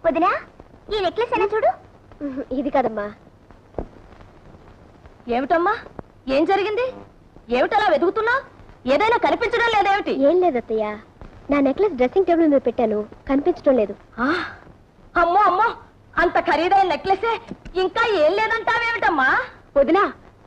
వదినా, ఈ నెక్లెస్ అయినా చూడు. ఇది కదమ్మా. ఏమిటమ్మా, ఏం జరిగింది? ఏమిటలా వెతుకుతున్నా? ఏదైనా కనిపించడం లేదేమిటి? ఏం లేదత్తయ్య, నా నెక్లెస్ డ్రెస్సింగ్ టేబుల్ మీద పెట్టాను, కనిపించడం లేదు. అమ్మో అమ్మో, అంత ఖరీదైన నెక్లెసే ఇంకా ఏం లేదంటావేమిటమ్మా? వదినా,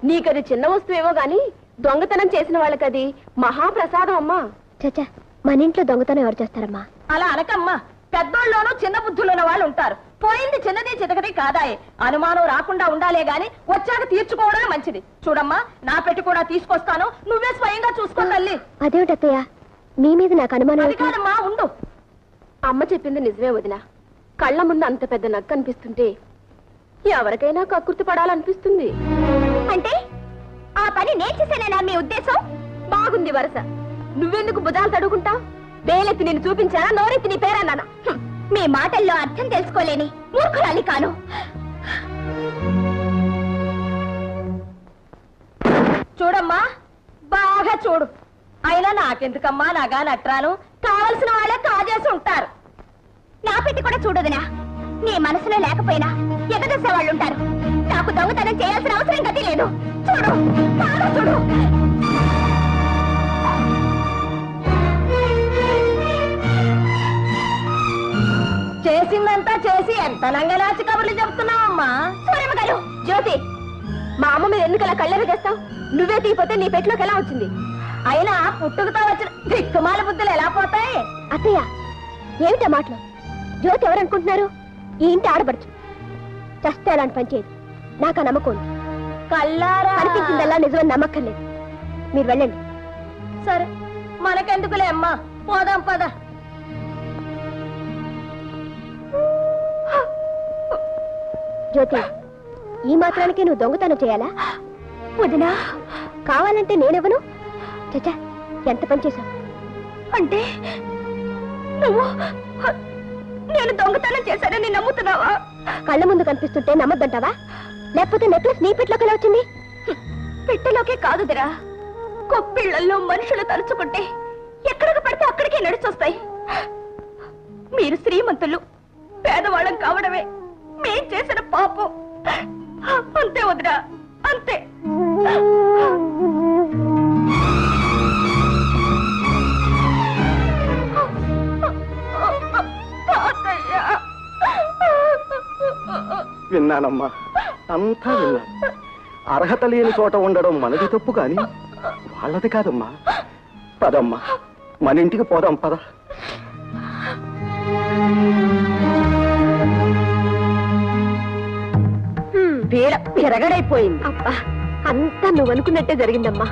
నీకది చిన్న వస్తువేమో గాని దొంగతనం చేసిన వాళ్ళకది మహాప్రసాదం అమ్మా. చచ్చా, మన ఇంట్లో దొంగతనం ఎవరు చేస్తారమ్మా? అలా అనకమ్మా, పెద్దోళ్ళలోనూ చిన్న బుద్ధులున్న వాళ్ళు ఉంటారు. పోయింది చిన్నది చితకది కాదాయే. అనుమానం రాకుండా ఉండాలే గాని వచ్చాక తీర్చుకోవడమే మంచిది. చూడమ్మా, నా పెట్టి కూడా తీసుకొస్తాను, నువ్వే స్వయంగా చూసుకో తల్లి. అదేమిటత్తయ్య, మీ మీద నాకు అనుమానం. అది కాదమ్మా, ఉండు. అమ్మ చెప్పింది నిజమే వదినా. కళ్ళ ముందు అంత పెద్ద నక్క అనిపిస్తుంటే ఎవరికైనా కక్కుర్తి పడాలనిపిస్తుంది. అంటే ఆ పని నేను చేశానేనా మీ ఉద్దేశం? బాగుంది వరస. నువ్వెందుకు భుజాలు తడుకుంటావు? వేలెత్తి నేను చూపించానా, నోరెత్తి నీ పేరన్నానా? మీ మాటల్లో అర్థం తెలుసుకోలేని మూర్ఖురాలి కాను. చూడమ్మా, బాగా చూడు. అయినా నాకెందుకమ్మా నగా నట్రాను? కావలసిన వాళ్ళే కాజేసి ఉంటారు. నా పెట్టి కూడా చూడదునా. నీ మనసులో లేకపోయినా ఎగదసే వాళ్ళు ఉంటారు. నాకు దొంగతనం చేయాల్సిన అవసరం గతి లేదు. చూడు, బాగా చూడు. చేసిందంతా చేసి ఎంత నంగలాచి కబుర్లు చెప్తున్నావమ్మా? సూరమ్మ గారు, జ్యోతి, మా అమ్మ మీద ఎందుకు అలా కళ్ళెర చేస్తావు? నువ్వే తీపోతే నీ పెట్టులోకి ఎలా వచ్చింది? అయినా పుట్టుకతో వచ్చిన దిక్కుమాల బుద్ధులు ఎలా పోతాయి? అత్తయ్య, ఏమిటా మాటలు? జ్యోతి ఎవరనుకుంటున్నారు? ఈ ఇంటి ఆడబడుచు. చస్తే అలాంటి పని చేయదు. నాకు ఆ నమ్మకం ఉంది. కల్లారా అనిపించిందల్లా నిజమని నమ్మక్కర్లేదు. మీరు వెళ్ళండి. సరే, మనకెందుకులే అమ్మా, పోదాం పద. జ్యోతి, ఈ మాత్రానికి నువ్వు దొంగతనం చేయాలా? వదినా, కావాలంటే నేనెవను? చచ్చా, ఎంత పని చేశావు? అంటే నువ్వు నేను దొంగతనం చేశానని నమ్ముతున్నావా? కళ్ళ ముందు కనిపిస్తుంటే నమ్మద్దంటావా? లేకపోతే నెక్లెస్ నీ పెట్టలోకి ఎలా వచ్చింది? పెట్టలోకే కాదుదిరా, కొప్పిళ్లలో మనుషులు తలుచుకుంటే ఎక్కడికి పడితే అక్కడికే నడిచొస్తాయి. మీరు శ్రీమంతులు, పేదవాళ్ళం కావడమే మేం చేసిన పాపం. అంతే వదిరా, అంతే. విన్నానమ్మా, అంతా విన్నాను. అర్హత లేని చోట ఉండడం మనది తప్పు కాని వాళ్ళది కాదమ్మా. పదమ్మా, మన ఇంటికి పోదాం, పద. తిరగడైపోయింది. అబ్బా, అంతా నువ్వు అనుకున్నట్టే జరిగిందమ్మా.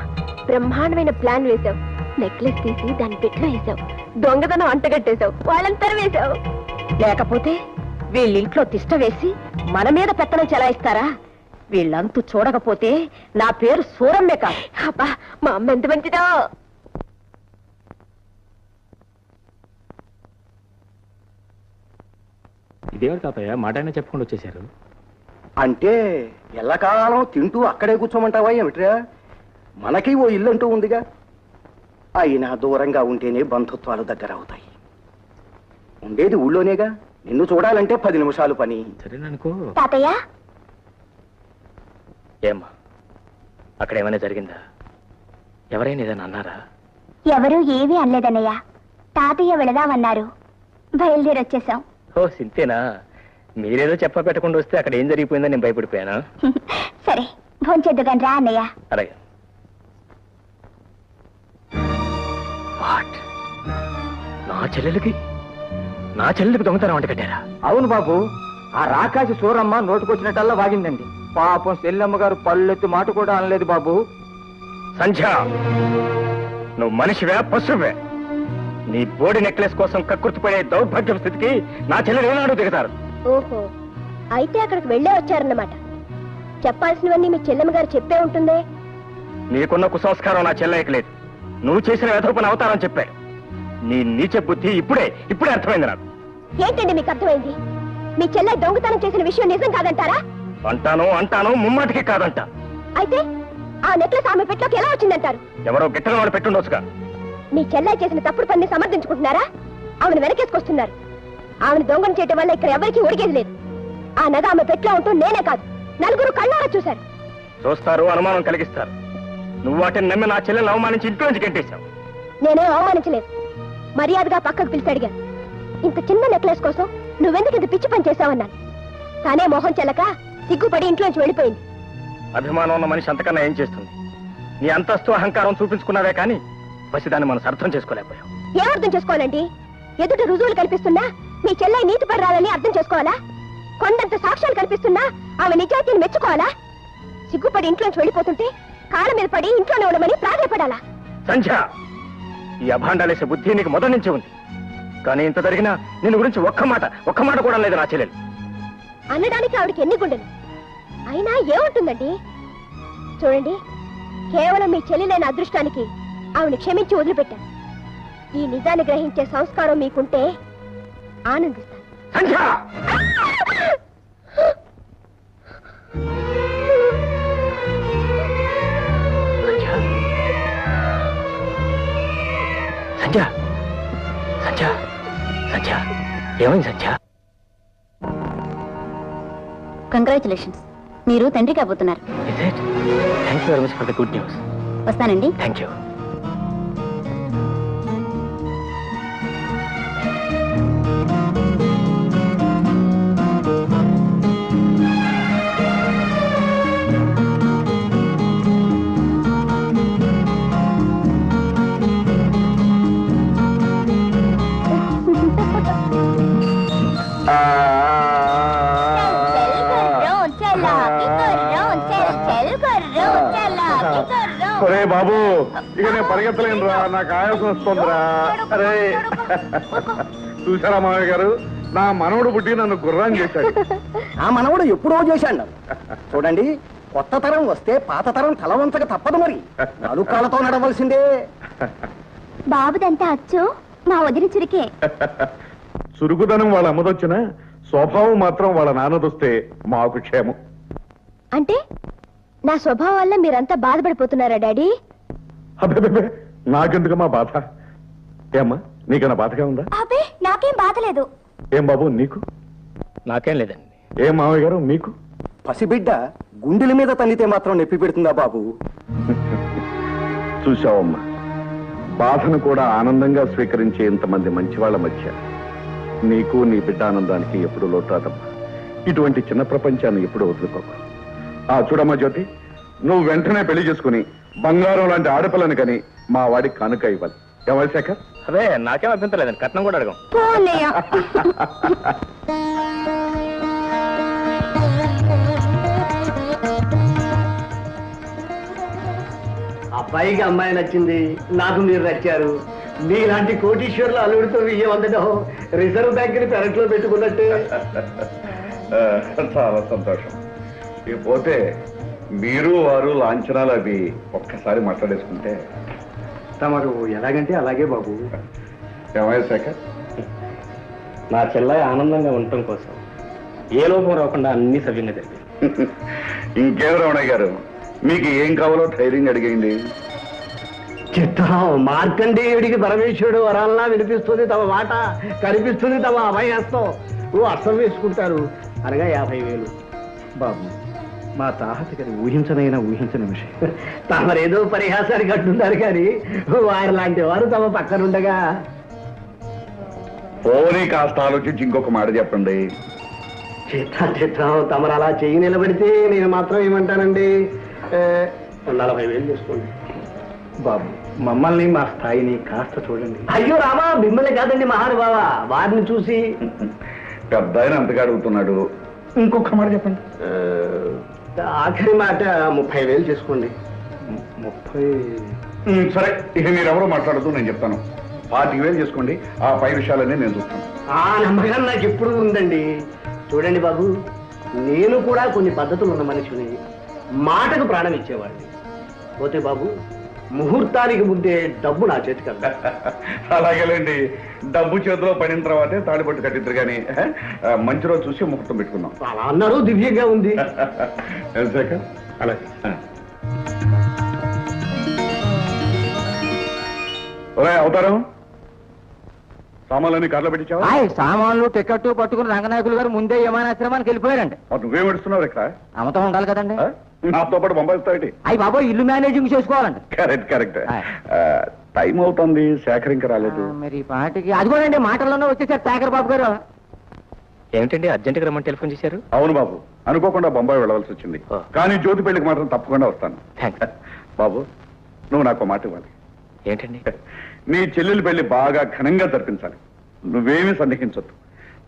బ్రహ్మాండమైన ప్లాన్ వేశావు. నెక్లెస్ తీసి దాని పెట్లో వేశావు. దొంగతనం అంటగట్టేశావు. వాళ్ళంతా వేశావు. లేకపోతే వీళ్ళింట్లో తిష్ట వేసి మన మీద పెత్తనం చెలాయిస్తారా? వీళ్ళంతూ చూడకపోతే నా పేరు సూరమ్మే కాదు. అబ్బా, మా అమ్మ ఎంత మంచిదో. ఇదేవారు తాతయ్య మాట అయినా చెప్పకుండా వచ్చేసారు? అంటే ఎల్లకాలం తింటూ అక్కడే కూర్చోమంటావా ఏమిట్రా? మనకి ఓ ఇల్లు అంటూ ఉందిగా. అయినా దూరంగా ఉంటేనే బంధుత్వాలు దగ్గర అవుతాయి. ఉండేది ఊళ్ళోనేగా. నిన్ను చూడాలంటే 10 నిమిషాలు పని. సరేననుకో. తాతయ్య, ఏమ్మా, అక్కడ ఏమైనా జరిగిందా? ఎవరైనా ఏదైనా అన్నారా? ఎవరూ ఏమీ అనలేదన్నయ్య. తాతయ్య వెళదామన్నారు, బయలుదేరొచ్చేసాం. ఓ సింతేనా? మీరేదో చెప్ప పెట్టకుండా వస్తే అక్కడ ఏం జరిగిపోయిందో నేను భయపడిపోయానా? సరే, భోంచేద్దుగాని రా అన్నయ్య. అలాగే. నా చెల్లెలకి దొంగతనం అంట కట్టారా? అవును బాబు, ఆ రాకాసి సూరమ్మ నోటుకొచ్చినట్టల్లా వాగిందండి. పాపం సెల్లమ్మ గారు పళ్ళెత్తి మాట కూడా అనలేదు బాబు. సంధ్య, నువ్వు మనిషివే పశువే? నీ బోడి నెక్లెస్ కోసం కక్కుర్తిపడే దౌర్భాగ్య స్థితికి నా చెల్లెలు ఏనాడు దిగుతారు. ఓహో, అయితే అక్కడికి వెళ్ళే వచ్చారన్నమాట. చెప్పాల్సినవన్నీ మీ చెల్లెమ్మ గారు చెప్పే ఉంటుందే. నీకున్న కుసంస్కారం నా చెల్లెకి లేదు. నువ్వు చేసిన వెధపని అవతారం చెప్పాడు. నీ నీచ బుద్ధి ఇప్పుడే అర్థమైంది నాకు. ఏంటండి మీకు అర్థమైంది? మీ చెల్లె దొంగతనం చేసిన విషయం నిజం కాదంటారా? అంటాను ముమ్మాటికి కాదంట. అయితే ఆ నెక్లెస్ ఆమె పెట్టలోకి ఎలా వచ్చిందంటారు? ఎవరో గిట్టన వాళ్ళు పెట్టుండొచ్చుగా. మీ చెల్లె చేసిన తప్పుడు పని సమర్థించుకుంటున్నారా? ఆమెను వెనకేసుకొస్తున్నారు. ఆమెను దొంగను చేయటం వల్ల ఇక్కడ ఎవరికీ ఉడిగేది లేదు. ఆ నగ ఆమె పెట్లో ఉంటూ నేనే కాదు నలుగురు కళ్ళారా చూశారు. చూస్తారు, అనుమానం కలిగిస్తారు. నువ్వు వాటిని నమ్మి నా చెల్లెల్ని అవమానించి ఇంట్లో నుంచి గెంటేశావు. నేనేం అవమానించలేదు. మర్యాదగా పక్కకు పిలిచి అడిగాను. ఇంత చిన్న నెక్లెస్ కోసం నువ్వెందుకు ఇంత పిచ్చి పని చేశావన్నాను. తానే మొహం చెల్లక సిగ్గుపడి ఇంట్లోంచి వెళ్ళిపోయింది. అభిమానం ఉన్న మనిషి అంతకన్నా ఏం చేస్తుంది? నీ అంతస్తు అహంకారం చూపించుకున్నావే కానీ పసిదాన్ని మనం అర్థం చేసుకోలేకపోయావు. ఏం అర్థం చేసుకోవాలండి? ఎదుట రుజువులు కల్పిస్తున్నా మీ చెల్లె నీతి పర్రాలని అర్థం చేసుకోవాలా? కొండంత సాక్ష్యాలు కల్పిస్తున్నా ఆమె నిజాయితీని మెచ్చుకోవాలా? సిగ్గుపడి ఇంట్లోంచి వెళ్ళిపోతుంటే కాళ్ళ మీద పడి ఇంట్లోనే ఉండమని ప్రాధాయపడాలా? సంధ్య, ఈ అభాండాలేసే బుద్ధి నీకు మొదటి నుంచి ఉంది. కానీ ఇంత జరిగినా నిన్ను గురించి ఒక్క మాట కూడా లేదు నా చెల్లెలు. అనడానికి ఆవిడకి ఎన్ని గుండెలు అయినా ఏముంటుందండి? చూడండి, కేవలం మీ చెల్లెలైన అదృష్టానికి ఆవిడని క్షమించి వదిలిపెట్టాను. ఈ నిజాన్ని గ్రహించే సంస్కారం మీకుంటే ఆనందిస్తాను. సంధ్య, సంధ్య, సంధ్య, సంధ్య, ఏమైంది సంధ్య? కంగ్రాచులేషన్స్, మీరు తండ్రి కాబోతున్నారు. Thank you very much for the good news. వస్తానండి. Thank you. ఒరే బాబు, ఇక నేను పరిగెత్తలేను రా, నాకు ఆయాసం వస్తుందిరా. అరే చూసారా మామయ్య గారు, నా మనవడు పుట్టి నన్ను గుర్రం చేశాడు. ఆ మనవడు ఎప్పుడో చేశాడు. చూడండి, కొత్త తరం వస్తే పాత తరం తల వంచక తప్పదు. మరి నాలుగు కాళ్ళతో నడవలసిందే. బాబుదంతా అచ్చు మా వదిలి చురికే. చురుకుదనం వాళ్ళ అమ్మదొచ్చిన స్వభావం మాత్రం వాళ్ళ నాన్నదొస్తే మాకు క్షేమం. అంటే నా స్వభావం వల్ల మీరంతా బాధపడిపోతున్నారా డాడీ? అబ్బే, నాకెందుకమ్మా బాధ? ఏమ్మా, నీకన్నా బాధగా ఉందా? అబ్బే, నాకేం బాధ లేదు. ఏం బాబు నీకు? నాకేం లేదండి. ఏం మామయ్య గారు మీకు? పసిబిడ్డ గుండెల మీద తన్నితే మాత్రం నొప్పి పెడుతుందా బాబు? చూశావమ్మా, బాధను కూడా ఆనందంగా స్వీకరించే ఇంతమంది మంచి వాళ్ళ మధ్య నీకు నీ బిడ్డ ఆనందానికి ఎప్పుడు లోటాదమ్మా. ఇటువంటి చిన్న ప్రపంచాన్ని ఎప్పుడు వదులుకోకు. చూడమ్మా జ్యోతి, నువ్వు వెంటనే పెళ్లి చేసుకుని బంగారం లాంటి ఆడపిల్లని కని మా వాడికి కానుక ఇవ్వాలి. ఏమై శేఖర్? అదే, నాకేం అభ్యంతరం లేదండి. కట్నం కూడా అడగం. అబ్బాయికి అమ్మాయి నచ్చింది, నాకు మీరు నచ్చారు. మీలాంటి కోటీశ్వర్లు అల్లుడితో విజయం అందడం రిజర్వ్ బ్యాంక్ ని పెరట్లో పెట్టుకున్నట్టే. చాలా సంతోషం. ఇకపోతే మీరు వారు లాంఛనాలు అవి ఒక్కసారి మాట్లాడేసుకుంటే. తమరు ఎలాగంటే అలాగే బాబు. ఏమయ్య శేఖర్? నా చెల్లాయి ఆనందంగా ఉండటం కోసం ఏ లోపం రాకుండా అన్ని సవ్యంగా జరిగింది. ఇంకేం రమణయ్య గారు, మీకు ఏం కావాలో ధైర్యంగా అడిగేయండి. చిత్తం, మార్కండేయుడికి పరమేశ్వరుడు వరాలనా వినిపిస్తుంది తమ మాట, కనిపిస్తుంది తమ అభయహస్తం. అర్థం వేసుకుంటారు అనగా 50,000. బాబు, మా తాహత గారి ఊహించని విషయం. తమరేదో పరిహాసానికి అంటున్నారు కానీ వారి లాంటి వారు తమ పక్కనుండగా. పోనీ కాస్త ఆలోచించి ఇంకొక మాట చెప్పండి. చిత్తం, తమరు అలా చెయ్యి నిలబడితే నేను మాత్రం ఏమంటానండి, 40,000 తీసుకోండి. బాబు, మమ్మల్ని మా స్థాయిని కాస్త చూడండి. అయ్యో రామా, మిమ్మల్ని కాదండి మహానుభావ, వారిని చూసి. పెద్ద ఆయన అంతగా అడుగుతున్నాడు, ఇంకొక మాట చెప్పండి. ఆఖరి మాట 30,000 చేసుకోండి. 30? సరే, ఇక మీరెవరో మాట్లాడుతూ నేను చెప్తాను. 40,000 చేసుకోండి. ఆ పై విషయాలన్నీ నేను చూస్తాను. ఆ నమ్మకం నాకు ఎప్పుడు ఉందండి. చూడండి బాబు, నేను కూడా కొన్ని పద్ధతులు ఉన్న మనిషిని, మాటకు ప్రాణం ఇచ్చేవాడిని. పోతే బాబు, ముహూర్తానికి ముందే డబ్బు నా చేతికి అందా. అలాగేలేండి, డబ్బు చేతిలో పడిన తర్వాతే తాళిబొట్టు కట్టిద్దరు కానీ మంచి రోజు చూసి ముహూర్తం పెట్టుకుందాం. అలా అన్నారు, దివ్యంగా ఉంది. శేఖర్, అలాగే. ఒరే అవతారం, సామాన్లన్నీ కార్లో పెట్టించావా? సామాన్లు టికెట్ పట్టుకుని రంగనాయకులు గారు ముందే విమానాశ్రమానికి వెళ్ళిపోయారండి. నువ్వేం పెడుతున్నావు ఇక్కడ? అమతం ఉండాలి కదండి. నాతో పాటు పంపిస్తావు? అయ్యి బాబా ఇల్లు మేనేజింగ్ చేసుకోవాలండి. Correct correct. టైం అవుతుంది, శేఖర్ ఇంకా రాలేదు. మరి ఈ పాటికి అదిగోనండి మాటల్లోనే వచ్చేసారు శేఖర్ బాబు గారు. ఏమిటండి అర్జెంటుగా రమ్మని టెలిఫోన్ చేశారు? అవును బాబు, అనుకోకుండా బొంబాయి వెళ్ళవలసి వచ్చింది. కానీ జ్యోతి పెళ్లికి మాత్రం తప్పకుండా వస్తాను. బాబు, నువ్వు నాకు మాట ఇవ్వాలి. ఏంటండి? నీ చెల్లెలు పెళ్లి బాగా ఘనంగా జరిపించాలి. నువ్వేమీ సందేహించొద్దు.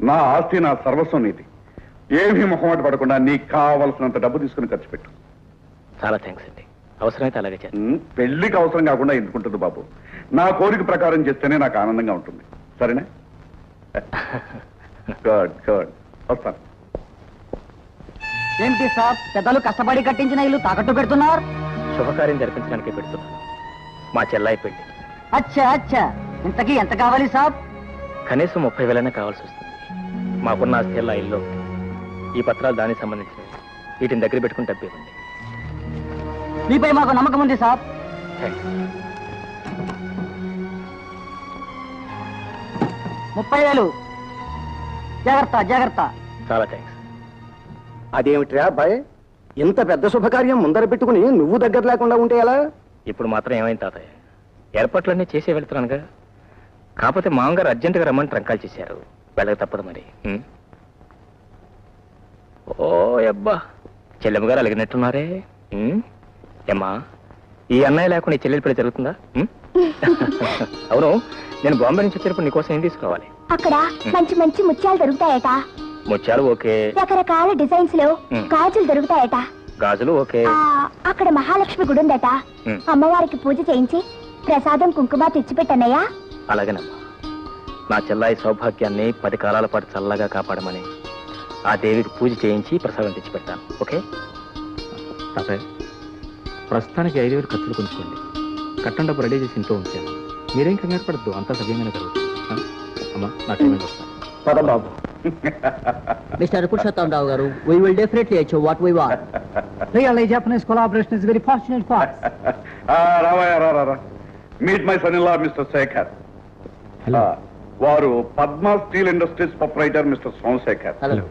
నా ఆస్తి, నా సర్వస్వం నీది. ఏమీ మొహమాట పడకుండా నీకు కావలసినంత డబ్బు తీసుకుని ఖర్చు పెట్టు. చాలా థ్యాంక్స్ అండి. అవసరమైతే అలాగే చేస్తాను. పెళ్లికి అవసరం కాకుండా ఎందుకుంటుంది బాబు? నా కోరిక ప్రకారం చేస్తేనే నాకు ఆనందంగా ఉంటుంది. సరేనా? గుడ్ గుడ్, వస్తాను. ఏంటి సార్ పెద్దలు కష్టపడి కట్టించిన ఇల్లు తాకట్టు పెడుతున్నారు? శుభకార్యం జరిపించడానికే పెడుతున్నాను. మా చెల్లాయి పెళ్లి. అచ్చా అచ్చా, ఇంతకీ ఎంత కావాలి సాబ్? కనీసం 30,000 కావాల్సి వస్తుంది. మాకున్న ఆస్తి ఇల్లు. ఈ పత్రాలు దానికి సంబంధించినవి. వీటిని దగ్గర పెట్టుకుని డబ్బు ఇవ్వండి. మీపై మాకు నమ్మకం ఉంది సాబ్. థ్యాంక్స్. 30,000. జాగ్రత్త జాగ్రత్త. చాలా థ్యాంక్స్. అదేమిట్రా అబ్బాయి, ఇంత పెద్ద శుభకార్యం ముందర పెట్టుకుని నువ్వు దగ్గర లేకుండా ఉంటే ఎలా? ఇప్పుడు మాత్రం ఏమైంది తాతయ్య? ఏర్పాట్లన్నీ చేసే వెళ్తున్నానుగా. కాకపోతే మామగారు అర్జెంటుగా రమ్మని ట్రంకాలు చేశారు. వెళ్ళక తప్పదు మరి. ఓ అబ్బా, చెల్లెమ్మ గారు అలిగినట్టున్నారే. ఏమ్మా, ఈ అన్నయ్య లేకుండా ఈ చెల్లెలు పెళ్లి జరుగుతుందా? అవును, నేను బాంబే నుంచి వచ్చేటప్పుడు నీకోసం ఏం తీసుకోవాలి? అక్కడ మంచి మంచి ముత్యాలు దొరుకుతాయట. ముత్యాలు ఓకే. రకరకాల డిజైన్స్ లో గాజులు దొరుకుతాయట. గాజులు ఓకే. అక్కడ మహాలక్ష్మి గుడి ఉందట. అమ్మవారికి పూజ చేయించి ప్రసాదం కుంకుమ తెచ్చిపెట్టన్నయ్యా. అలాగేనమ్మా. నా చెల్లాయి సౌభాగ్యాన్ని 10 కాలాల పాటు చల్లగా కాపాడమని ఆ దేవికి పూజ చేయించి ప్రసాదం తెచ్చి పెడతాను. ఓకే తాతయ్య, ప్రస్తుతానికి 5,000 ఖర్చులు కొంచుకోండి. కట్టం డబ్బు రెడీ చేసి ఇంట్లో ఉంచాను. మీరేం కంగారు పడద్దు, అంతా సవ్యంగానే జరుగుతుంది. అమ్మా, నా టైం వస్తాను. పద బాబు. Mr. Purushottam Rao garu, we will definitely achieve what we want. Really, Japanese collaboration is very fortunate for us. రావయ్యా, రా. Meet my son in law mister Shekhar. వారు Padma steel industries proprietor mister Somashekhar. Hello.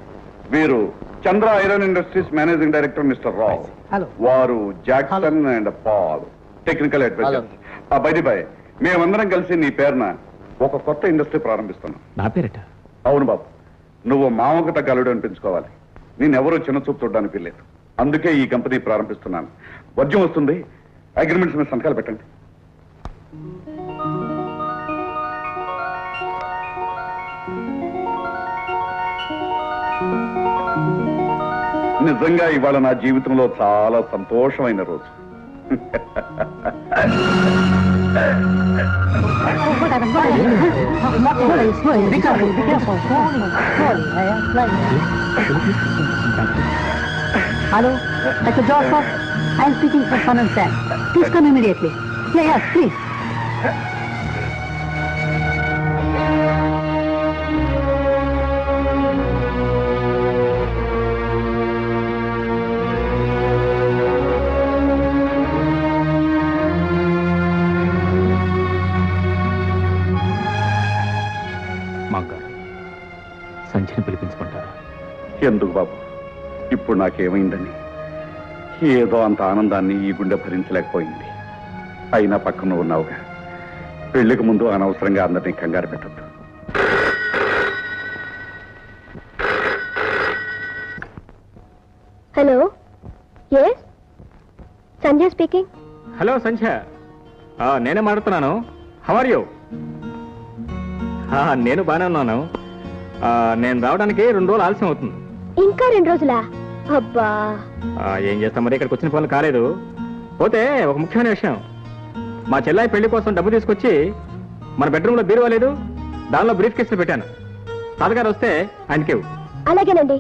వీరు Chandra iron industries managing director mister Rao. Hello. వారు Jackson and Paul, technical advisor. బై మేమందరం కలిసి నీ పేరున ఒక కొత్త ఇండస్ట్రీ ప్రారంభిస్తున్నాం. నా పేరట? అవును బాబు, నువ్వు మామకు తగ్గ అల్లుడు అనిపించుకోవాలి. నేనెవరూ చిన్న చూపు చూడడానికి లేదు. అందుకే ఈ కంపెనీ ప్రారంభిస్తున్నాను. వర్జ్యం వస్తుంది, అగ్రిమెంట్స్ మీద సంతకాలు పెట్టండి. నిజంగా ఇవాళ నా జీవితంలో చాలా సంతోషమైన రోజు. Hello, Dr. Joseph. I am speaking for Sun and Sam. Please come immediately. Yes, please. సంచిని పిలిపించుకుంటారా? ఎందుకు బాబు, ఇప్పుడు నాకేమైందని? ఏదో అంత ఆనందాన్ని ఈ గుండె భరించలేకపోయింది. అయినా పక్కన ఉన్నావుగా. పెళ్లికి ముందు అనవసరంగా అందరినీ కంగారు పెట్టద్దు. Hello, yes Sanjay speaking. Hello Sandhya, నేనే మాట్లాడుతున్నాను. How are you? నేను బాగానే ఉన్నాను. నేను రావడానికి 2 రోజులు ఆలస్యం అవుతుంది. ఇంకా 2 రోజులా? అబ్బా, ఏం చేస్తాం మరి, ఇక్కడికి వచ్చిన పనులు కాలేదు. పోతే ఒక ముఖ్యమైన విషయం, మా చెల్లాయి పెళ్లి కోసం డబ్బు తీసుకొచ్చి మన బెడ్రూమ్ లో బీరువా లేదు, దానిలో బ్రీఫ్ కేసులు పెట్టాను. తాతగారు వస్తే ఆయనకి. అలాగేనండి.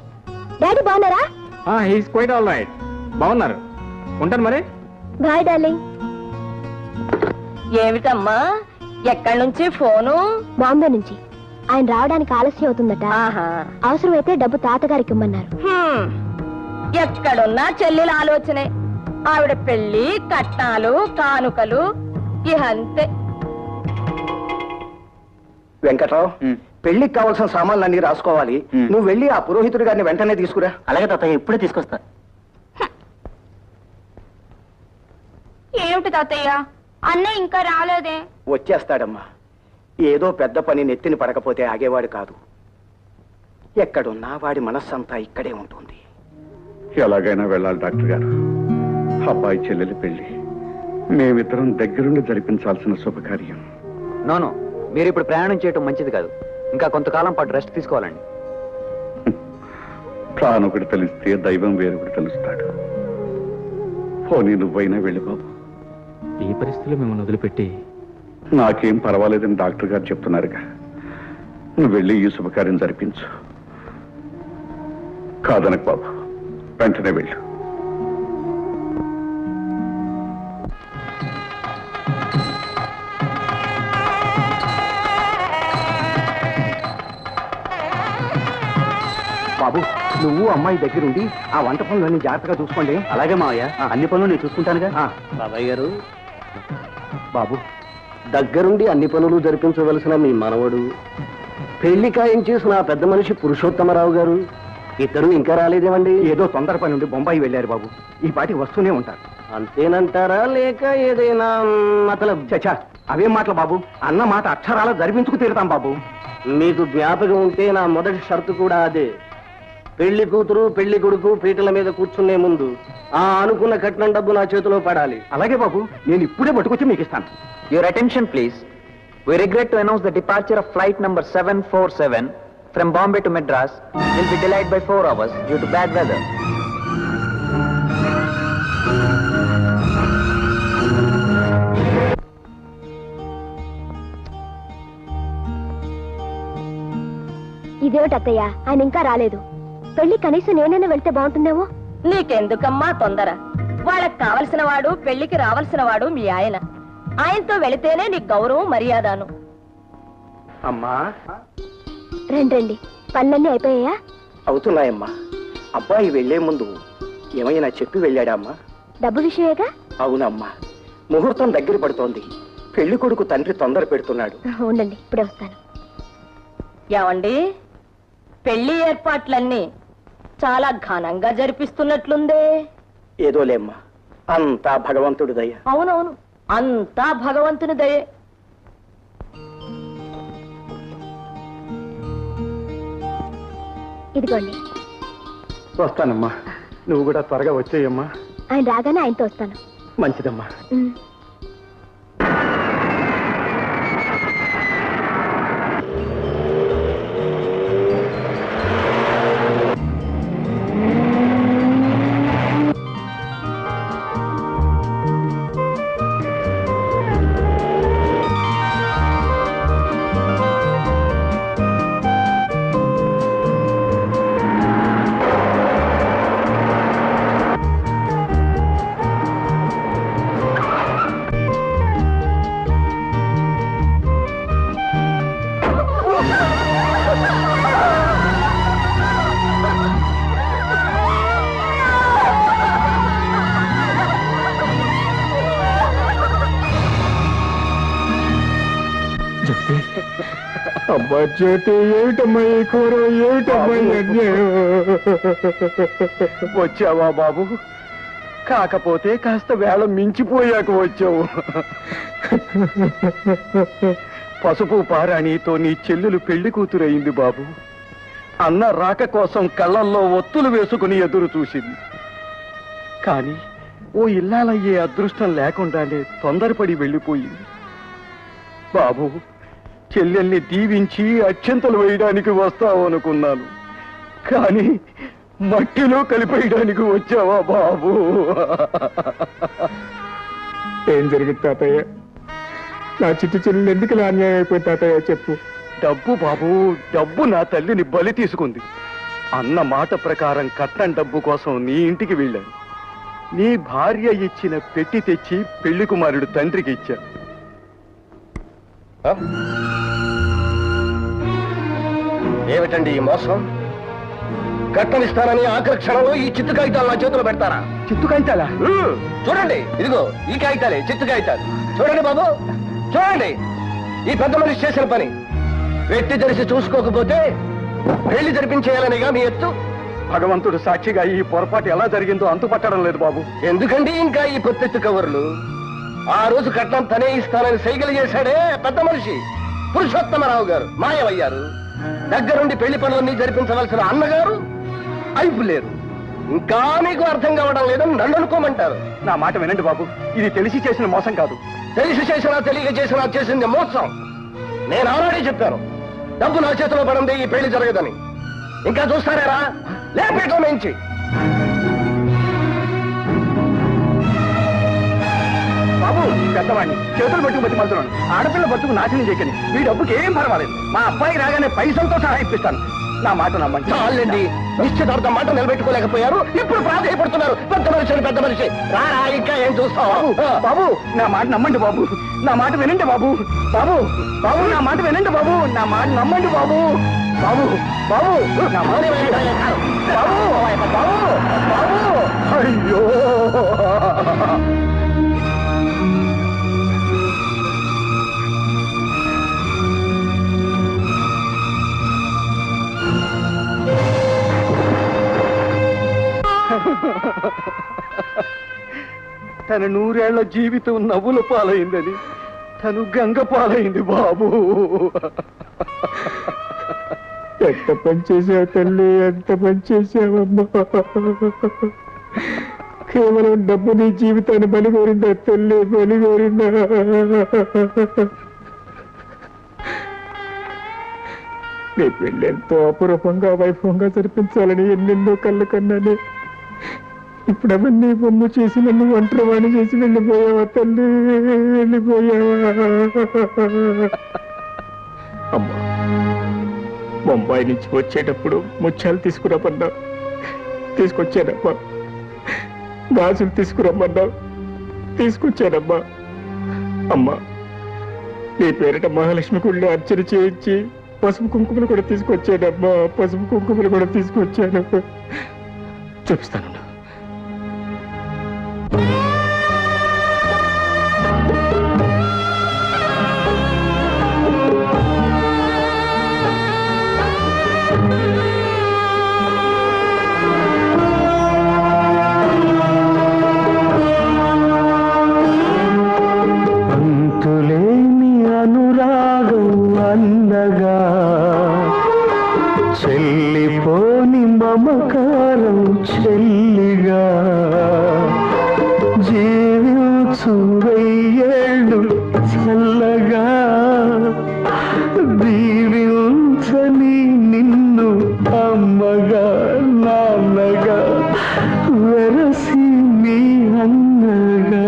డాడీ బాగున్నారా? He's quite all right. బాగున్నారు. ఉంటాను మరి. Bye darling. ఏమిటమ్మా, ఎక్కడి నుంచి ఫోను? బాంబే నుంచి. ఆయన రావడానికి ఆలస్యం అవుతుందట. అవసరమైతే డబ్బు తాతగారికి ఇమ్మన్నారు. ఎక్కడున్నా చెల్లెల ఆలోచనే. ఆవిడ పెళ్లి, కట్నాలు, కానుకలు, ఇహంతే. వెంకట్రావు, పెళ్లికి కావాల్సిన సామాన్లన్నీ రాసుకోవాలి. నువ్వు వెళ్ళి ఆ పురోహితుడి గారిని వెంటనే తీసుకురా. అలాగే తాతయ్య, ఇప్పుడే తీసుకొస్తా. ఏమిటి తాతయ్య, అన్నయ్య ఇంకా రాలేదే? వచ్చేస్తాడమ్మా. ఏదో పెద్ద పని నెత్తిని పడకపోతే ఆగేవాడు కాదు. ఎక్కడున్నా వాడి మనస్సంతా ఇక్కడే ఉంటుంది. ఎలాగైనా వెళ్ళాలి డాక్టర్ గారు. అబ్బాయి చెల్లెలి పెళ్లి మేమిద్దరం దగ్గరుండి జరిపించాల్సిన శుభకార్యం. నోను, మీరు ఇప్పుడు ప్రయాణం చేయటం మంచిది కాదు. ఇంకా కొంతకాలం పాటు రెస్ట్ తీసుకోవాలండి. ప్రాణొకటి తెలిస్తే దైవం వేరొకటి తెలుస్తాడు. పోనీ నువ్వైనా వెళ్ళి బాబు. ఈ పరిస్థితిలో మిమ్మల్ని వదిలిపెట్టి నాకేం పర్వాలేదని డాక్టర్ గారు చెప్తున్నారుగా. నువ్వు వెళ్ళి ఈ శుభకార్యం జరిపించు. కాదనకు బాబు, వెంటనే వెళ్ళు. బాబు, నువ్వు అమ్మాయి దగ్గరుండి ఆ వంట పనులన్నీ జాగ్రత్తగా చూసుకోండి. అలాగే మావయ్య, అన్ని పనులు నేను చూసుకుంటానుగా. బాబాయ్ గారు, బాబు, దగ్గరుండి అన్ని పనులు జరిపించవలసిన మీ మనవడు, పెళ్లి ఖాయం చేసిన ఆ పెద్ద మనిషి పురుషోత్తమరావు గారు ఇద్దరు ఇంకా రాలేదేమండి? ఏదో తొందర పని నుండి బొంబాయి వెళ్ళారు బాబు. ఈ పాటికి వస్తూనే ఉంటారు. అంతేనంటారా, లేక ఏదైనా మతలబ్? చచ్చా, అవేం మాటలు బాబు. అన్న మాట అక్షరాల జరిపించుకు తీరుతాం బాబు. మీకు జ్ఞాపకం ఉంటే నా మొదటి షరతు కూడా అదే. పెళ్లి కూతురు పెళ్లి కొడుకు పీటల మీద కూర్చునే ముందు ఆ అనుకున్న కట్నం డబ్బు నా చేతిలో పడాలి. అలాగే బాబు, నేను ఇప్పుడే పట్టుకొచ్చి మీకు ఇస్తాను. Your attention please. We regret to announce the departure of flight number 747 from Bombay to Madras will be delayed by 4 hours due to bad weather. ఇదేమిటత్తయ్య, ఆయన ఇంకా రాలేదు. పెళ్లి కనీసం నేనైనా వెళ్తే బాగుంటుందేమో. నీకెందుకమ్మా తొందర? వాళ్ళకి కావలసిన వాడు, పెళ్లికి రావాల్సిన వాడు మీ ఆయన. ఆయనతో వెళితేనే నీకు గౌరవం మర్యాదను. అమ్మా, రండి, పనులన్నీ అయిపోయాయా? అవుతున్నాయమ్మా. అబ్బాయి వెళ్లే ముందు ఏమైనా చెప్పి వెళ్ళాడా అమ్మా? డబ్బు విషయమేగా? అవునమ్మా, ముహూర్తం దగ్గర పడుతోంది. పెళ్లి కొడుకు తండ్రి తొందర పెడుతున్నాడు. ఉండండి, ఇప్పుడే వస్తాను. ఏమండి, పెళ్లి ఏర్పాట్లన్నీ చాలా ఘనంగా జరిపిస్తున్నట్లుందే. ఏదోలేమ్మా, అంతా భగవంతుడి దయ. అవునవును, అంతా భగవంతుని దయే. ఇదిగోండి. వస్తానమ్మా, నువ్వు కూడా త్వరగా వచ్చేయమ్మా. ఆయన రాగానే ఆయనతో వస్తాను. మంచిదమ్మా. అబ్బా జ్యోతి, ఏమిటమ్మా ఈ కూర, ఏమిటమ్మా ఈ అన్యాయం? వచ్చావా బాబు? కాకపోతే కాస్త వేళ మించిపోయాక వచ్చావు. పసుపు పారాణితో నీ చెల్లెలు పెళ్లి కూతురయింది బాబు. అన్న రాక కోసం కళ్ళల్లో ఒత్తులు వేసుకుని ఎదురు చూసింది. కానీ ఓ ఇల్లాలయ్యే అదృష్టం లేకుండానే తొందరపడి వెళ్ళిపోయింది. బాబు, చెల్లెల్ని దీవించి అక్షంతలు వేయడానికి వస్తావు అనుకున్నాను, కానీ మట్టిలో కలిపేయడానికి వచ్చావా బాబు? ఏం జరిగింది తాతయ్య? నా చిట్టి చెల్లెలు ఎందుకు ఇలా అన్యాయం అయిపోయింది తాతయ్య, చెప్పు. డబ్బు బాబు, డబ్బు నా తల్లిని బలి తీసుకుంది. అన్న మాట ప్రకారం కట్నం డబ్బు కోసం నీ ఇంటికి వెళ్ళాను. నీ భార్య ఇచ్చిన పెట్టి తెచ్చి పెళ్లి కుమారుడు తండ్రికి ఇచ్చాను. ఏమిటండి ఈ మోసం? కట్నం ఇస్తానని ఆఖరి క్షణంలో ఈ చిత్తు కాగితాలు నా చేతిలో పెడతారా? చిత్తు కాగితాలా? చూడండి, ఇదిగో ఈ కాగితాలే చిత్తు కాగితాలు. చూడండి బాబు, చూడండి ఈ పెద్ద మనిషి చేసిన పని. వెట్టి తెలిసి చూసుకోకపోతే పెళ్లి జరిపించేయాలనేగా మీ ఎత్తు. భగవంతుడు సాక్షిగా ఈ పొరపాటు ఎలా జరిగిందో అంతుపట్టడం లేదు బాబు. ఎందుకండి ఇంకా ఈ పొత్తెత్తు కవర్లు? ఆ రోజు కట్నం తనే ఇస్తానని సైకిల్ చేశాడే పెద్ద మనిషి పురుషోత్తమరావు గారు మాయమయ్యారు. దగ్గరుండి పెళ్లి పనులన్నీ జరిపించవలసిన అన్నగారు అయిపు లేరు. ఇంకా మీకు అర్థం కావడం లేదని నన్ను అనుకోమంటారు. నా మాట వినండి బాబు, ఇది తెలిసి చేసిన మోసం కాదు. తెలిసి చేసినా తెలియక చేసినా చేసింది మోసం. నేను ఆల్రెడీ చెప్పాను, డబ్బు నా చేతిలో పడింది ఈ పెళ్లి జరగదని. ఇంకా చూస్తారేరా? లేపేటం నుంచి బాబు, పెద్దవాడిని చేతులు పట్టుకు బట్టి మలుతున్నాను. ఆడపిల్ల బతుకు నాశనం చేయకండి. మీ డబ్బుకి ఏం పర్వాలేదు. మా అబ్బాయి రాగానే పైసలతో సహా ఇప్పిస్తాను. నా మాట నమ్మండి. చాలండి, నిశ్చితార్థం మాట నిలబెట్టుకోలేకపోయారు, ఇప్పుడు ప్రాధాయపడుతున్నారు. పెద్ద మనిషి పెద్ద మనిషి రారా, ఇంకా ఏం చూస్తావు? బాబు, నా మాట నమ్మండి బాబు. నా మాట వినండి బాబు. బాబు బాబు నా మాట వినండి బాబు. నా మాట నమ్మండి బాబు. బాబు బాబు నా మాట వినండి. బాబు బాబు బాబు అయ్యో తన 100 ఏళ్ల జీవితం నవ్వుల పాలైందని తను గంగ పాలైంది బాబు. ఎంత పని చేసావు తల్లి, ఎంత పని చేసావమ్మా. కేవలం డబ్బు నీ జీవితాన్ని బలిగోరిందా తల్లి, బలిగోరిందా? నీ పెళ్ళి ఎంతో అపురూపంగా వైభవంగా జరిపించాలని ఎన్నెన్నో కళ్ళు కన్నానే. ఇప్పుడు అవన్నీ బొమ్మ చేసి నన్ను ఒంటరివాణి చేసి వెళ్ళిపోయావా తల్లి, వెళ్ళిపోయావా? అమ్మా, బొంబాయి నుంచి వచ్చేటప్పుడు ముత్యాలు తీసుకురమ్మన్నావు, తీసుకొచ్చానమ్మా. గాజులు తీసుకురమ్మన్నావు, తీసుకొచ్చానమ్మా. అమ్మా, నీ పేరిట మహాలక్ష్మి గుళ్ళో అర్చన చేయించి పసుపు కుంకుమలు కూడా తీసుకొచ్చానమ్మా. పసుపు కుంకుమలు కూడా తీసుకొచ్చాను. చూపిస్తాను. అంతులేని అనురాగం అందగా, చెల్లిపోని మమకారం చెల్లిగా, జీవించు 1000 ఏళ్ళు చల్లగా, దీవించని నిన్ను అమ్మగా నాన్నగా, వెరసి మీ అన్నగా.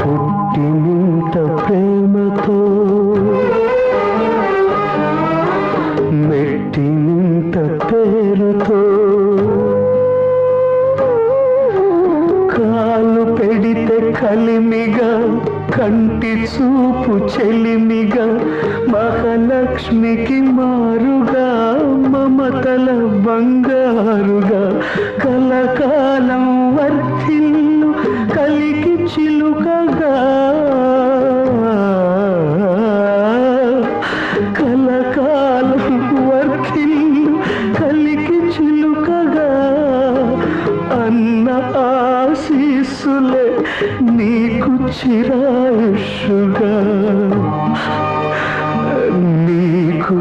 పుట్టినింత ప్రేమతో, మెట్టినింత పేరుతో, కాలు పెడితే కలిమిగా, కంటి చూపు చెలిమిగా, మహాలక్ష్మికి మారుగా, మమతల బంగారుగా, కలకాలం వర్ధిల్లు కలికి చిలుకగా, కలకాలం వర్ధిల్లు కలికి చిలుకగా, అన్న ఆశీస్సులే నీకు చిరాయుష్గా, నీకు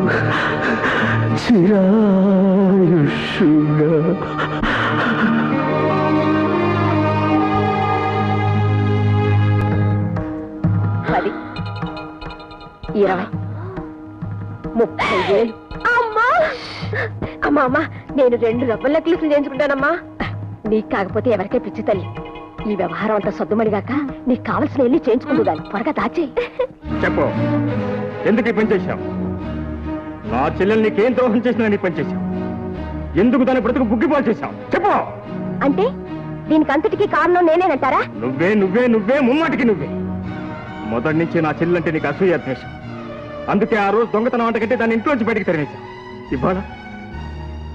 చిరాయుష్గా. 10, 20, 30,000. అమ్మా అమ్మా అమ్మా, నేను 2 రబ్బర్ నెక్లెస్లు చేయించుకుంటానమ్మా. నీకు కాకపోతే ఎవరికే పిచ్చి తల్లి. ఈ వ్యవహారం అంతా సొద్దుమడిగాక నీకు కావలసిన ఎన్ని చేయించుకుందు దాన్ని త్వరగా దాచే. చెప్పు, ఎందుకు ఈ పని చేశావు? నా చెల్లెలు నీకేం ద్రోహం చేసినా నీ పని చేశావు? ఎందుకు దాని బ్రతుకు బుగ్గిపాలు చేశావు? చెప్పు. అంటే దీనికంతటికీ కారణం నేనేనంటారా? నువ్వే నువ్వే నువ్వే ముమ్మాటికి నువ్వే. మొదటి నుంచి నా చెల్లెలంటే నీకు అసూయ ద్వేషం. అందుకే ఆ రోజు దొంగతనం అంట కట్టి దాన్ని ఇంట్లోంచి బయటికి తరిమేశాం.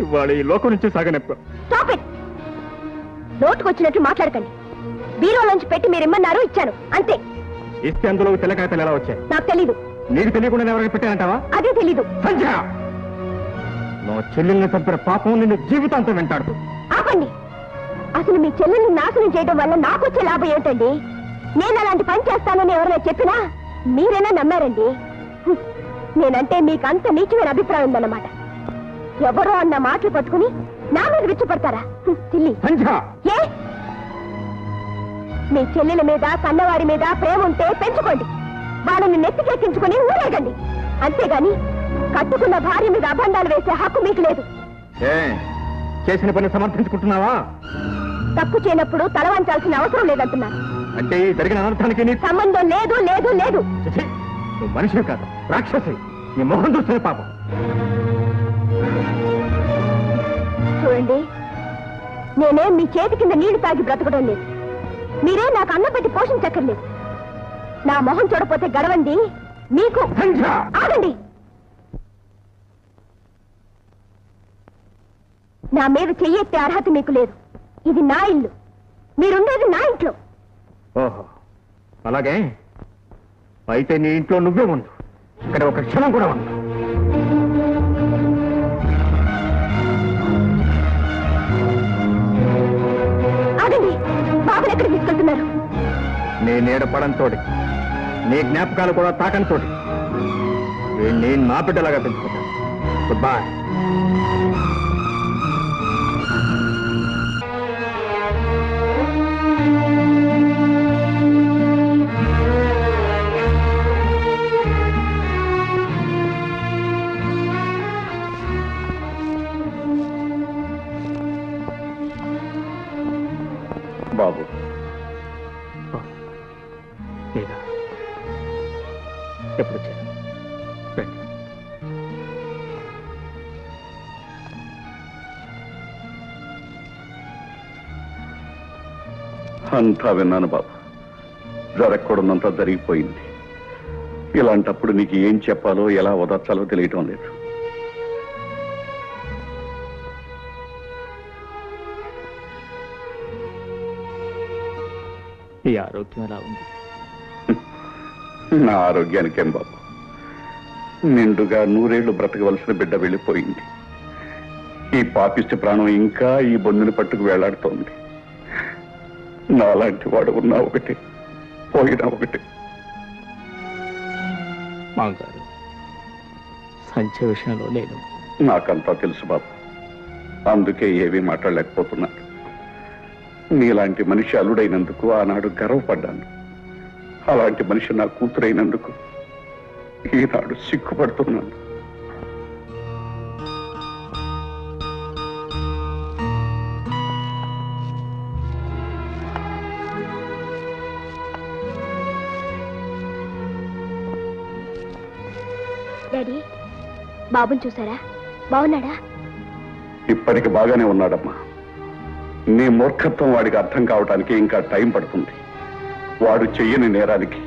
ఇవాళ ఈ లోకం నుంచి సాగనెప్ప. Stop it. నోటుకొచ్చినట్లు మాట్లాడకండి. బీరోలోంచి పెట్టి మీరేమన్నారు ఇచ్చాను అంతే. ఇస్తే అందులో తెల్లకాయతలు ఎలా వచ్చాయి? నాకు తెలీదు. నీకు తెలియకుండా ఎవరైనా పెట్టానంటావా? అదే తెలీదు. సంధ్య, నా చెల్లెల్ని చంపిన పాపం నిన్ను జీవితాంతం వెంటాడు. ఆపండి. అసలు మీ చెల్లెల్ని నాశనం చేయడం వల్ల నాకు వచ్చే లాభం ఏంటండి? నేను అలాంటి పని చేస్తానని ఎవరైనా చెప్పినా మీరైనా నమ్మారండి. నేనంటే మీకు అంత నీచమైన అభిప్రాయం ఉందన్నమాట. ఎవరో అన్న మాటలు పట్టుకుని నా మీద విచ్చుపడతారా? చిల్లి ఏ మీ చెల్లెల మీద కన్నవారి మీద ప్రేమ ఉంటే పెంచుకోండి. వాళ్ళని నెత్తికెక్కించుకుని ఊరేగండి. అంతేగాని కట్టుకున్న భార్య మీద అబంధాలు వేసే హక్కు మీకు లేదు. చేసిన పని సమర్థించుకుంటున్నావా? తప్పు చేయనప్పుడు తలవంచాల్సిన అవసరం లేదంటున్నాను. అంటే జరిగిన అనర్థానికి నీ సంబంధం లేదు లేదు లేదు. నువ్వు మనిషివి కాదు, రాక్షసి. నీ మొహం చూస్తే పాపం. చూడండి, నేనేం మీ చేతి కింద నీళ్లు తాగి బ్రతకడం లేదు. మీరే నాకు అన్నం పెట్టి పోషించక్కర్లేదు. నా మొహం చూడపోతే గడవండి మీకు. ఆగండి. నా మీద చెయ్యెత్తే అర్హత మీకు లేదు. ఇది నా ఇల్లు, మీరుండేది నా ఇంట్లో. ఓహో, అలాగే అయితే నీ ఇంట్లో నువ్వే ఉండు. ఇక్కడ ఒక క్షణం కూడా ఉండు. ఆగండి. బాబుని ఎక్కడ తీసుకెళ్తున్నారు? నీ నీడ పడంతోటి, నీ జ్ఞాపకాలు కూడా తాకంతోటి నేను నా బిడ్డలాగా పెంచుకుంటాను. Good bye. బాబు, ఎప్పుడు వచ్చాను? అంతా విన్నాను బాబు. జరగకూడదంతా జరిగిపోయింది. ఇలాంటప్పుడు నీకు ఏం చెప్పాలో ఎలా వదర్చాలో తెలియటం లేదు. ఈ ఆరోగ్యం ఎలా ఉంది? నా ఆరోగ్యానికేం బాబు, నిండుగా 100 ఏళ్లు బ్రతకవలసిన బిడ్డ వెళ్ళిపోయింది. ఈ పాపిష్టి ప్రాణం ఇంకా ఈ బొందుని పట్టుకు వేలాడుతోంది. నాలాంటి వాడు ఉన్నా ఒకటి, పోయినా ఒకటి. మాంగారు, సంచ విషయంలో నేను నాకంతా తెలుసు బాబు. అందుకే ఏమీ మాట్లాడలేకపోతున్నాను. నీలాంటి మనిషి అల్లుడైనందుకు ఆనాడు గర్వపడ్డాను. అలాంటి మనిషి నా కూతురైనందుకు ఈనాడు సిగ్గుపడుతున్నాను. డాడీ, బాబుని చూసారా? బాగున్నాడా? ఇప్పటికి బాగానే ఉన్నాడమ్మా. నీ మూర్ఖత్వం వాడికి అర్థం కావటానికి ఇంకా టైం పడుతుంది. వాడు చెయ్యని నేరానికి,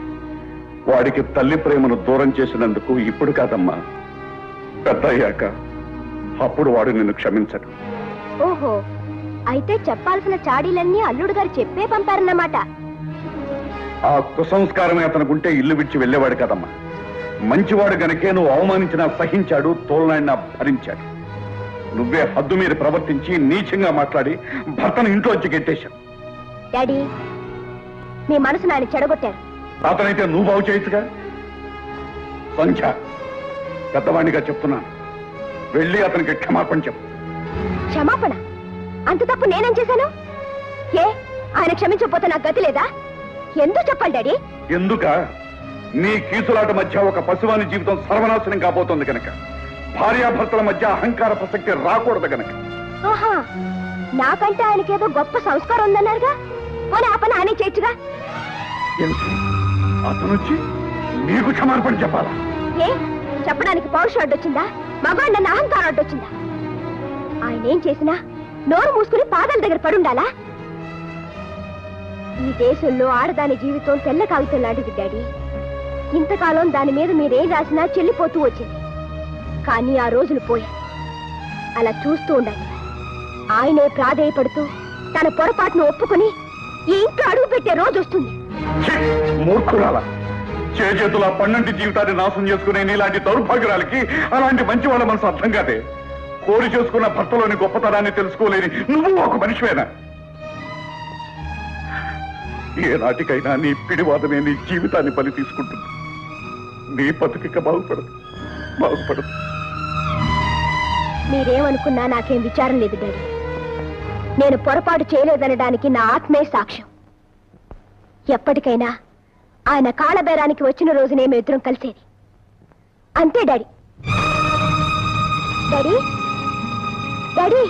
వాడికి తల్లి ప్రేమను దూరం చేసినందుకు ఇప్పుడు కాదమ్మా, పెద్ద అయ్యాక అప్పుడు వాడు నిన్ను క్షమించడు. ఓహో, అయితే చెప్పాల్సిన చాడీలన్నీ అల్లుడు గారు చెప్పే పంపారన్నమాట. ఆ కుసంస్కారమే అతనుకుంటే ఇల్లు విడిచి వెళ్ళేవాడు కదమ్మా. మంచివాడు గనకే నువ్వు అవమానించినా సహించాడు, తోలనాడినా భరించాడు. నువ్వే హద్దు మీరు ప్రవర్తించి నీచంగా మాట్లాడి భర్తను ఇంట్లోంచి గెట్టేశావు. డాడీ, మీ మనసును ఆయన చెడగొట్టారు. అతనైతే నువ్వు బాగు చేయొచ్చుగా. సంధ్య, పెద్దవాణిగా చెప్తున్నాను, వెళ్ళి అతనికి క్షమాపణ చెప్పు. క్షమాపణ? అంత తప్పు నేనేం చేశాను? ఏ, ఆయన క్షమించకపోతే నాకు గతి లేదా? ఎందుకు చెప్పాలి డాడీ? ఎందుక? నీ కీసులాట మధ్య ఒక పశువాని జీవితం సర్వనాశనం కాబోతోంది కనుక. భార్యాభర్తల మధ్య అహంకార ప్రసక్తి రాకూడదు కనుక. ఆహా, నాకంటే ఆయనకేదో గొప్ప సంస్కారం ఉందన్నారుగా. పోనీ ఆ పని ఆయనే చేయొచ్చుగా. అతనొచ్చి నీకు క్షమాపణ చెప్పాలా? ఏ, చెప్పడానికి పౌరుషం అడ్డొచ్చిందా? మగవాడు నన్ను అహంకారం అడ్డొచ్చిందా? ఆయన ఏం చేసినా నోరు మూసుకుని పాదాల దగ్గర పడుండాలా? ఈ దేశంలో ఆడదాని జీవితం తెల్ల కాగితం లాంటిది డాడీ. ఇంతకాలం దాని మీద మీరేం రాసినా చెల్లిపోతూ వచ్చింది. కానీ ఆ రోజులు పోయాయి. అలా చూస్తూ ఉండండి. ఆయనే ప్రాధేయపడుతూ తన పొరపాటును ఒప్పుకుని ఈ ఇంట్లో అడుగు పెట్టే రోజు వస్తుంది. మూర్ఖురాల చేతుల పన్నంటి జీవితాన్ని నాశనం చేసుకునే నీలాంటి దౌర్భాగ్యురాలకి అలాంటి మంచి వాళ్ళ మనసు అర్థం కాదే. కోరి చేసుకున్న భర్తలోని గొప్పతనాన్ని తెలుసుకోలేని నువ్వు ఒక మనిషివేనా? ఏ నాటికైనా నీ పిడివాదమే నీ జీవితాన్ని బలి తీసుకుంటుంది. నీ బతుకిక బాగుపడదు. మీరేమనుకున్నా నాకేం విచారం లేదు డాడీ. నేను పొరపాటు చేయలేదనడానికి నా ఆత్మే సాక్ష్యం. ఎప్పటికైనా ఆయన కాళ్ళబేరానికి వచ్చిన రోజునే మేమిద్దరం కలిసేది. అంతే daddy. Daddy daddy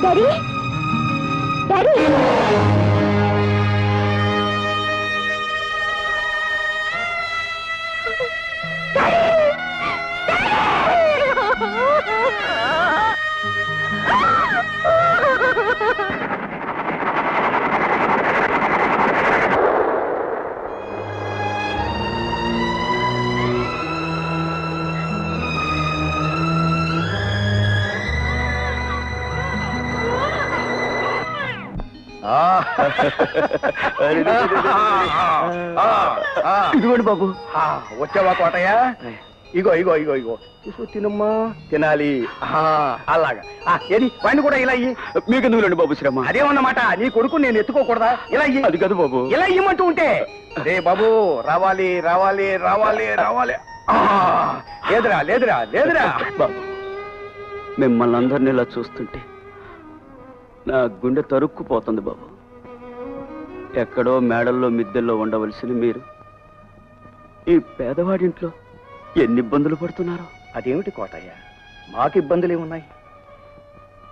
daddy daddy ఇదిగోండి బాబు. వచ్చావా కోటయ్య? ఇగో ఇగో ఇగో ఇగో చూసు తినమ్మా, తినాలి. అలాగా ఏది వాడిని కూడా ఇలా ఇయ్యి. మీకు నువ్వులండి బాబు శ్రమ. అదేమన్నమాట, నీ కొడుకు నేను ఎత్తుకోకూడదా? ఇలా ఇయ్యి. అది కాదు బాబు. ఇలా ఇమ్మంటూ ఉంటే రే బాబు రావాలి రావాలి రావాలి రావాలి. లేదురా లేదురా లేదురా బాబు, మిమ్మల్ని అందరినీ ఇలా చూస్తుంటే నా గుండె తరుక్కుపోతుంది బాబు. ఎక్కడో మేడల్లో మిద్దెల్లో ఉండవలసిన మీరు ఈ పేదవాడింట్లో ఎన్ని ఇబ్బందులు పడుతున్నారో. అదేమిటి కోటయ్య, మాకు ఇబ్బందులే ఉన్నాయి.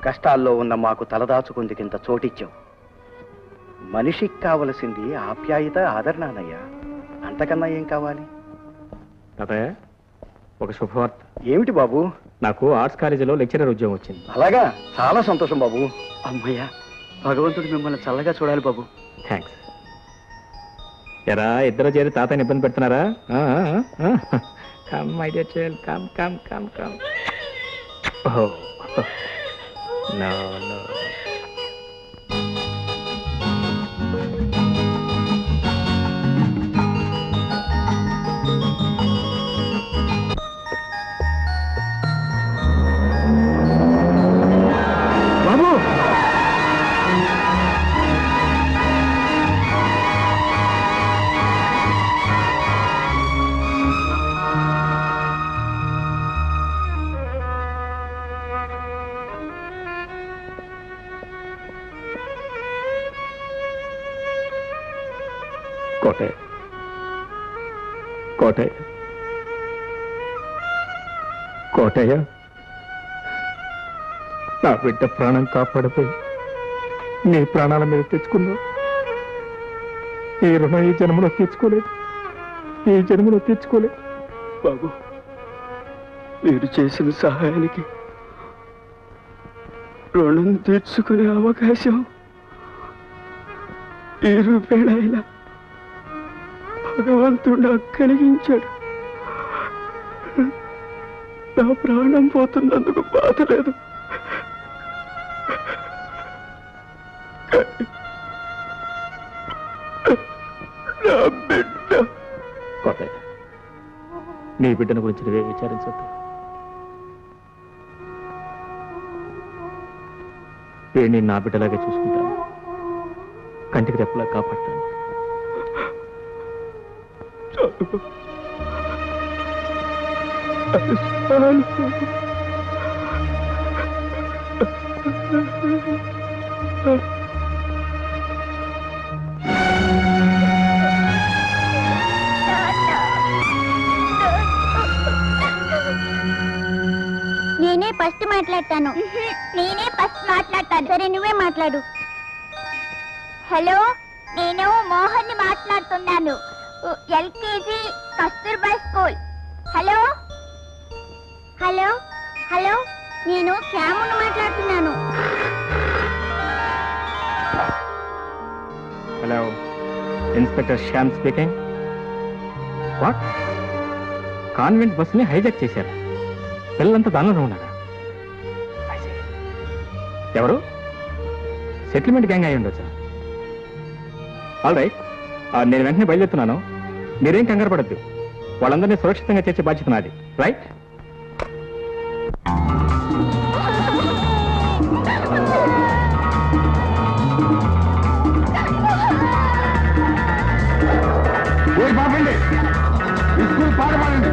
కష్టాల్లో ఉన్న మాకు తలదాచుకుందుకింత చోటిచ్చావు. మనిషికి కావలసింది ఆప్యాయత, ఆదరణనయ్యా. అంతకన్నా ఏం కావాలి? తాతయ్య, ఒక శుభవార్త. ఏమిటి బాబు? నాకు ఆర్ట్స్ కాలేజీలో లెక్చరర్ ఉద్యోగం వచ్చింది. అలాగా, చాలా సంతోషం బాబు. అమ్మయ్యా, భగవంతుడు మిమ్మల్ని చల్లగా చూడాలి బాబు. థ్యాంక్స్. ఎరా, ఇద్దరు చేరి తాతయ్యని ఇబ్బంది పెడుతున్నారా? Come my dear child, come come come come. Oh no no. Kotayya, Kotayya, Kotayya, నా బిడ్డ ప్రాణం కాపాడిపోయి నీ ప్రాణాల మీద తెచ్చుకున్నావు. ఈ రుణం ఈ జన్మలో తెచ్చుకోలేదు, ఈ జన్మలో తెచ్చుకోలేదు. బాబు, మీరు చేసిన సహాయానికి రుణం తీర్చుకునే అవకాశం ఈ రూపేణైనా భగవంతుడు నాకు కలిగించాడు. నా ప్రాణం పోతున్నందుకు బాధ లేదు. నా బిడ్డ, నీ బిడ్డను గురించి నువ్వే విచారించొద్దు. వీడిని నా బిడ్డలాగే చూసుకుంటాను, కంటికి రెప్పలా కాపాడతాను. నేనే ఫస్ట్ మాట్లాడతాను. నేనే ఫస్ట్ మాట్లాడతాను. సరే, నువ్వే మాట్లాడు. హలో, నేను మోహన్ ని మాట్లాడుతున్నాను. LKG Kasturba school. Hello hello hello, నేను శ్యామును మాట్లాడుతున్నాను. Hello, inspector Shyam speaking. What? Convent బస్సుని హైజాక్ చేశారు, పిల్లలంతా దానిలోనే ఉన్నారా? I see. ఎవరు? సెటిల్మెంట్ గ్యాంగ్ అయి ఉండొచ్చా? ఆల్ రైట్, నేను వెంటనే బయలుదేరుతున్నాను. మీరేం కంగారు పడద్దు, వాళ్ళందరినీ సురక్షితంగా చేర్చే బాధ్యత నాది. రైట్? బాబండి, స్కూల్ పాడమాడండి.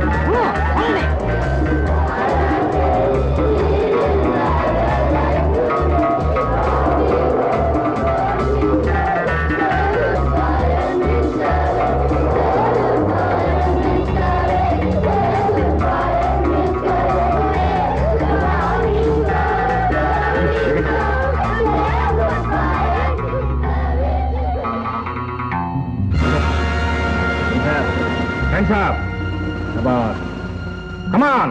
Hands up! Come on! Come on!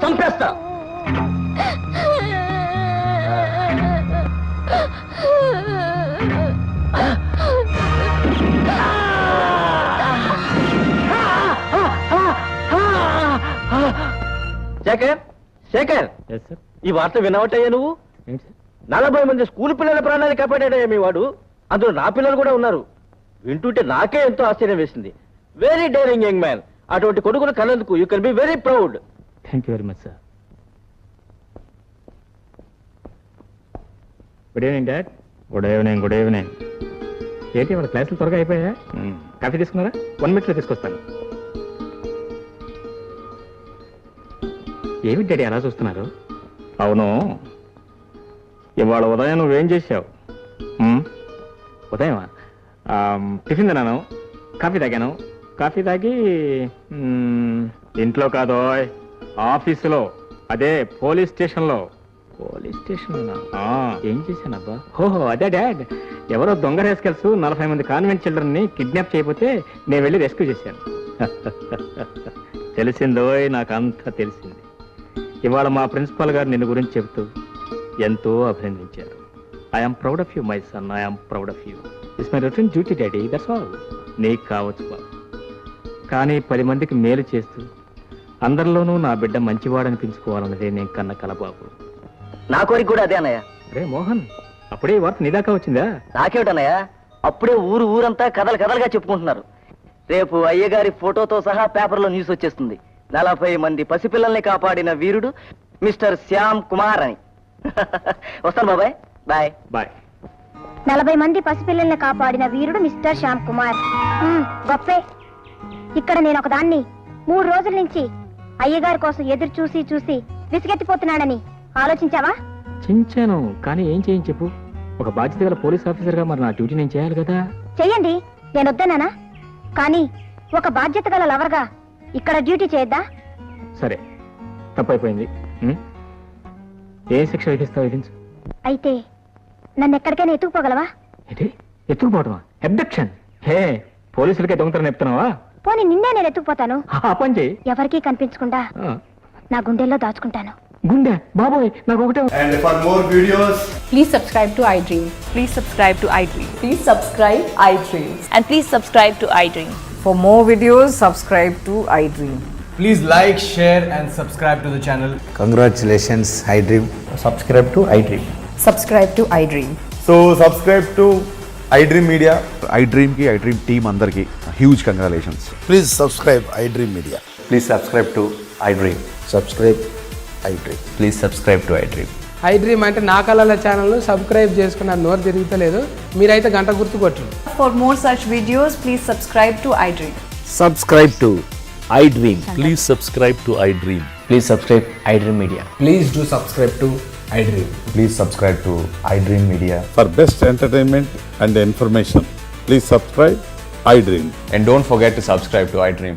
చంపేస్తా. శేఖర్, శేఖర్, ఈ వార్త వినవట్టయ్యా నువ్వు? 40 మంది స్కూల్ పిల్లల ప్రాణాలు కాపాడాడయ్యా మీ వాడు. అందులో నా పిల్లలు కూడా ఉన్నారు. వింటుంటే నాకే ఎంతో ఆశ్చర్యం వేసింది. Very daring young man. అటువంటి కొడుకును కన్నందుకు you can be very proud. Thank you very much sir. Good evening dad. Good evening. Good evening. ఏంటి వాళ్ళ క్లాసులు త్వరగా అయిపోయా? కాఫీ తీసుకున్నారా? 1 minute తీసుకొస్తాను. ఏమి డాడీ అలా చూస్తున్నారు? అవును, ఇవాళ ఉదయం నువ్వేం చేశావు? ఉదయమా? టిఫిన్ తిన్నాను, కాఫీ తాగాను. కాఫీ తాగి ఇంట్లో కాదో ఆఫీసులో, అదే పోలీస్ స్టేషన్లో. పోలీస్ స్టేషన్లోనా? ఏం చేశానబ్బా? ఓహో అదే డాడ్, ఎవరో దొంగ రేస్కెల్స్ 40 మంది కాన్వెంట్ చిల్డ్రన్ ని కిడ్నాప్ చేయకపోతే నేను వెళ్ళి రెస్క్యూ చేశాను. తెలిసిందో, నాకు అంతా తెలిసింది. ఇవాళ మా ప్రిన్సిపాల్ గారు నిన్ను గురించి చెబుతూ ఎంతో అభినందించారు. I'm proud of you my son, I'm proud of you. It's my routine duty daddy, that's all. నీకు కావచ్చు బాబు, కానీ 10 మందికి మేలు చేస్తూ అందరిలోనూ నా బిడ్డ మంచివాడనిపించుకోవాలన్నదే నేను కన్న కల బాబు. నా కోరిక కూడా అదే అన్నయ్య. రే మోహన్, అప్పుడే ఈ వార్త నీ దాకా వచ్చిందా? నాకేమిటన్నయ్య, అప్పుడే ఊరంతా కథలుగా చెప్పుకుంటున్నారు. రేపు అయ్యగారి ఫోటోతో సహా పేపర్లో న్యూస్ వచ్చేస్తుంది. 40 మంది పసిపిల్లల్ని కాపాడిన వీరుడు మిస్టర్ శ్యామ్ కుమార్ అని. వస్తాను బాబాయ్. Bye bye. 40 మంది పసిపిల్లల్ని కాపాడిన వీరుడు మిస్టర్ శ్యామ్ కుమార్. గొప్పే. ఇక్కడ నేను ఒకదాన్ని 3 రోజుల నుంచి అయ్యగారి కోసం ఎదురు చూసి విసిగెత్తిపోతున్నానని ఆలోచించావా? చించాను, కానీ ఏం చేయని చెప్పు. ఒక బాధ్యత గల పోలీస్ ఆఫీసర్ గా మరి నా డ్యూటీ నేను చేయాలి కదా. చెయ్యండి, నేను వద్దన్నానా? కానీ ఒక బాధ్యత గల లవర్గా ఇక్కడ డ్యూటీ చేయొద్దా? సరే, తప్పైపోయింది. ఏ శిక్ష విధిస్తావు? విధించు. అయితే నన్ను ఎక్కడికైనా ఎత్తుకుపోగలవా? ఏంటి ఎత్తుకుపోవటమా? అబ్డక్షన్. హే, పోలీసులకే దొంగతనం చెప్తున్నావా? పోనీ నిన్నే నేను ఎత్తుకుపోతాను. ఆ పని చేయి. ఎవరికీ కనిపించకుండా నా గుండెల్లో దాచుకుంటాను. గుండె బాబోయ్, నాకు ఒకటే. And for more videos, Please subscribe to iDream. Please subscribe to iDream. Please subscribe iDream. And please subscribe to iDream. For more videos, subscribe to iDream. please like, share and subscribe to the channel. iDream Media. iDream team అందరికి huge congratulations. Please subscribe iDream Media. Please subscribe to iDream. Subscribe iDream. Please subscribe to iDream. iDream అంటే నా కళల channel subscribe చేసుకున్న నోరు తిరుగుతలేదు, మీరైతే గంట గుర్తు కొట్టండి. For more such videos, please subscribe to iDream. Subscribe to iDream. Please subscribe to iDream. Please subscribe iDream Media. Please do subscribe to iDream. Please subscribe to iDream Media. For best entertainment and information please subscribe iDream. And don't forget to subscribe to iDream.